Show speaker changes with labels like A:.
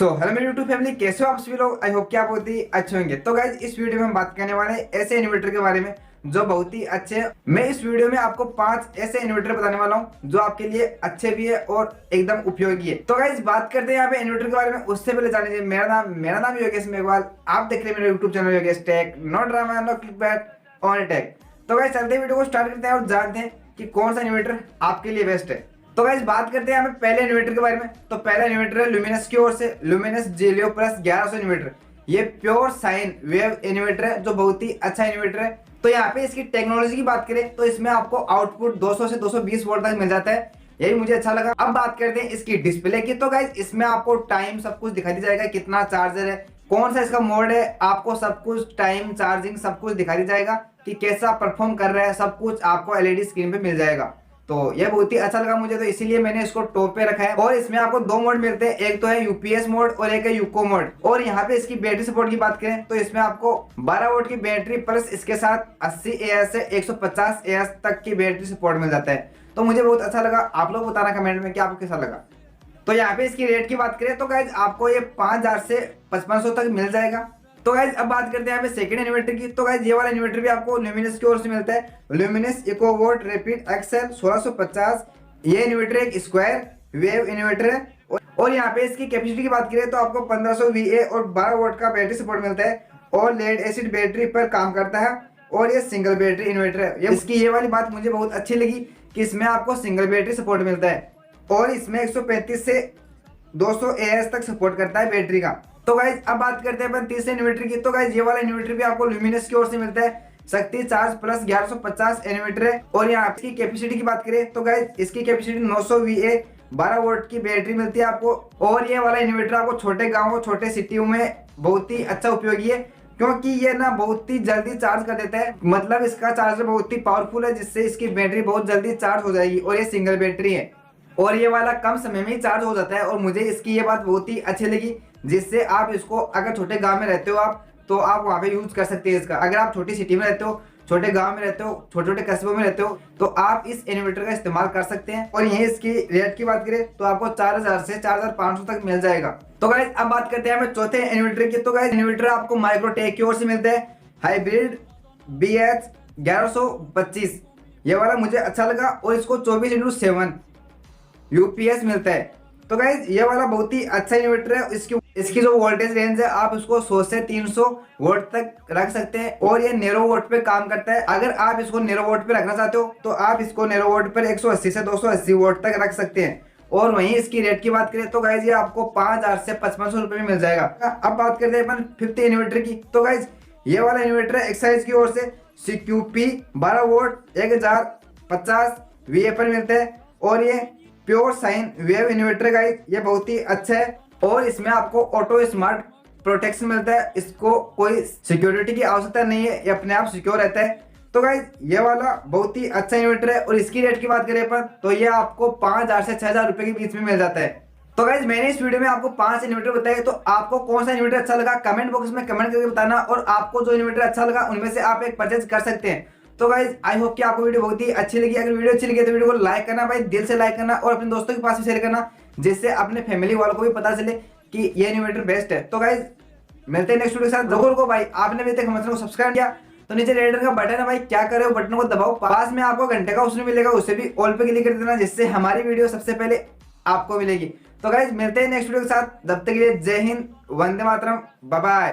A: Hello मेरी YouTube family, कैसे हो आप सभी लोग। आई होप कि आप बहुत ही अच्छे होंगे। तो गाइज इस वीडियो में हम बात करने वाले हैं ऐसे इन्वर्टर के बारे में जो बहुत ही अच्छे हैं। मैं इस वीडियो में आपको 5 ऐसे इन्वर्टर बताने वाला हूं जो आपके लिए अच्छे भी है और एकदम उपयोगी है। तो गाइज बात करते हैं यहाँ पे इन्वर्टर के बारे में। उससे पहले जान लीजिए मेरा नाम योगेश मेघवाल। आप देख रहे हैं मेरा YouTube channel Yogesh Tech. No drama, no clickbait, only tech. तो गाइज चलते हैं वीडियो को स्टार्ट करते हैं और जानते हैं कि कौन सा इन्वर्टर आपके लिए बेस्ट है। तो गाइस बात करते हैं हमें पहले इन्वर्टर के बारे में। तो पहला इन्वर्टर है ल्यूमिनस की ओर से ल्यूमिनस जेलियो प्लस 1100 इन्वर्टर। ये प्योर साइन वेव इन्वर्टर है जो बहुत ही अच्छा इन्वर्टर है। तो यहाँ पे इसकी टेक्नोलॉजी की बात करें तो इसमें आपको आउटपुट 200 से 220 वोल्ट तक मिल जाता है। यही मुझे अच्छा लगा। अब बात करते हैं इसकी डिस्प्ले की। तो गाइस इसमें आपको टाइम सब कुछ दिखाई दी जाएगा, कितना चार्जर है, कौन सा इसका मोड है, आपको सब कुछ टाइम चार्जिंग सब कुछ दिखाई दी जाएगा कि कैसा परफॉर्म कर रहा है। सब कुछ आपको एलईडी स्क्रीन पे मिल जाएगा। तो ये बहुत ही अच्छा लगा मुझे, तो इसीलिए मैंने इसको टॉप पे रखा है। और इसमें आपको 2 मोड मिलते हैं, एक तो है यूपीएस मोड और एक है यूको मोड। और यहाँ पे इसकी बैटरी सपोर्ट की बात करें तो इसमें आपको 12 वोल्ट की बैटरी प्लस इसके साथ 80 एएच से 150 एएच तक की बैटरी सपोर्ट मिल जाता है। तो मुझे बहुत अच्छा लगा। आप लोग बताना कमेंट में कि आपको कैसा लगा। तो यहाँ पे इसकी रेट की बात करें तो गाइज आपको ये 5000 से 5500 तक मिल जाएगा। तो गाइज अब बात करते हैं यहाँ पे सेकंड इन्वर्टर की। तो गाइज ये वाला इन्वर्टर भी आपको ल्यूमिनस की ओर से मिलता है। Luminous Eco Volt Rapid Excel 1650। ये इन्वर्टर एक स्क्वायर वेव इन्वर्टर है। और यहाँ पे इसकी कैपेसिटी की बात करें तो आपको 1500 VA और 12 वोल्ट का बैटरी सपोर्ट मिलता है और लेड एसिड बैटरी पर काम करता है। और ये सिंगल बैटरी इन्वर्टर है। इसकी ये वाली बात मुझे बहुत अच्छी लगी कि इसमें आपको सिंगल बैटरी सपोर्ट मिलता है और इसमें 135 से 200 एएच तक सपोर्ट करता है बैटरी का। तो गाइज अब बात करते हैं अपन तीसरे इन्वर्टर की। तो गाइज ये वाला इन्वर्टर भी आपको ल्यूमिनस की ओर से मिलता है। शक्ति चार्ज प्लस 1150 इन्वर्टर है। और यहाँ इसकी कैपेसिटी की बात करें तो गाइज इसकी कैपेसिटी 900 VA 12 वोल्ट की बैटरी मिलती है आपको। और ये वाला इन्वर्टर आपको छोटे गाँव छोटे सिटियों में बहुत ही अच्छा उपयोगी है क्योंकि ये ना बहुत ही जल्दी चार्ज कर देता है। मतलब इसका चार्जर बहुत ही पावरफुल है जिससे इसकी बैटरी बहुत जल्दी चार्ज हो जाएगी। और ये सिंगल बैटरी है और ये वाला कम समय में ही चार्ज हो जाता है। और मुझे इसकी ये बात बहुत ही अच्छी लगी जिससे आप इसको अगर छोटे गांव में रहते हो आप तो आप वहां पे यूज कर सकते हैं इसका। अगर आप छोटी सिटी में रहते हो, छोटे गांव में रहते हो, छोटे छोटे कस्बों में रहते हो तो आप इस इन्वर्टर का इस्तेमाल कर सकते हैं। और यही इसकी रेट की बात करें तो आपको 4000 से 4500 तक मिल जाएगा। तो गाइस अब बात करते हैं हमें चौथे इन्वर्टर की। तो गाइस इन्वर्टर आपको माइक्रोटेक की ओर से मिलता है हाइब्रिड BH 1125। ये वाला मुझे अच्छा लगा और इसको 24x7 यूपीएस मिलता है। तो गाइज ये वाला बहुत ही अच्छा इन्वर्टर है। इसकी जो वोल्टेज रेंज है आप उसको 100 से 300 वोल्ट तक रख सकते हैं और ये नेरो वोल्ट पे काम करता है। अगर आप इसको नेरो वोल्ट पे रखना चाहते हो तो आप इसको नेरो वोल्ट पर 180 से 280 वोल्ट तक रख सकते हैं। और वहीं इसकी रेट की बात करें तो गाइज ये आपको 5000 से 5500 रुपए में मिल जाएगा। अब बात करते हैं अपन फिफ्थ इन्वर्टर की। तो गाइज ये वाला इन्वर्टर एक्साइज की ओर से CQP 12 वोल्ट 1050 VA पर मिलता है। और ये pure sine wave inverter guys ये बहुत ही अच्छा है और इसमें आपको ऑटो स्मार्ट प्रोटेक्शन मिलता है। इसको कोई सिक्योरिटी की आवश्यकता नहीं है, ये अपने आप सिक्योर रहता है। तो गाइस ये वाला बहुत ही अच्छा इन्वर्टर है। और इसकी रेट की बात करें पर तो ये आपको 5000 से 6000 रुपए के बीच में मिल जाता है। तो गाइस मैंने इस वीडियो में आपको 5 इन्वर्टर बताए। तो आपको कौन सा इन्वर्टर अच्छा लगा कमेंट बॉक्स में कमेंट करके बताना। और आपको जो इन्वर्टर अच्छा लगा उनमें से आप एक परचेज कर सकते हैं। तो गाइज आई होप कि आपको वीडियो बहुत ही अच्छी लगी। अगर वीडियो अच्छी लगी तो वीडियो को लाइक करना भाई, दिल से लाइक करना और अपने दोस्तों के पास भी शेयर करना जिससे अपने फैमिली वालों को भी पता चले कि ये इन्वर्टर बेस्ट है। तो गाइज मिलते हैं नेक्स्ट वीडियो के साथ। जरूर को भाई आपने अभी तक हमारे चैनल को सब्सक्राइब किया तो नीचे रेड का बटन है भाई, क्या करे हो बटन को दबाओ, पास में आपको घंटे का ऑप्शन मिलेगा उसे भी ऑल पे क्लिक कर देना जिससे हमारी वीडियो सबसे पहले आपको मिलेगी। तो गाइज मिलते हैं नेक्स्ट वीडियो के साथ। जब तक के लिए जय हिंद, वंदे मातरम, बाय बाय।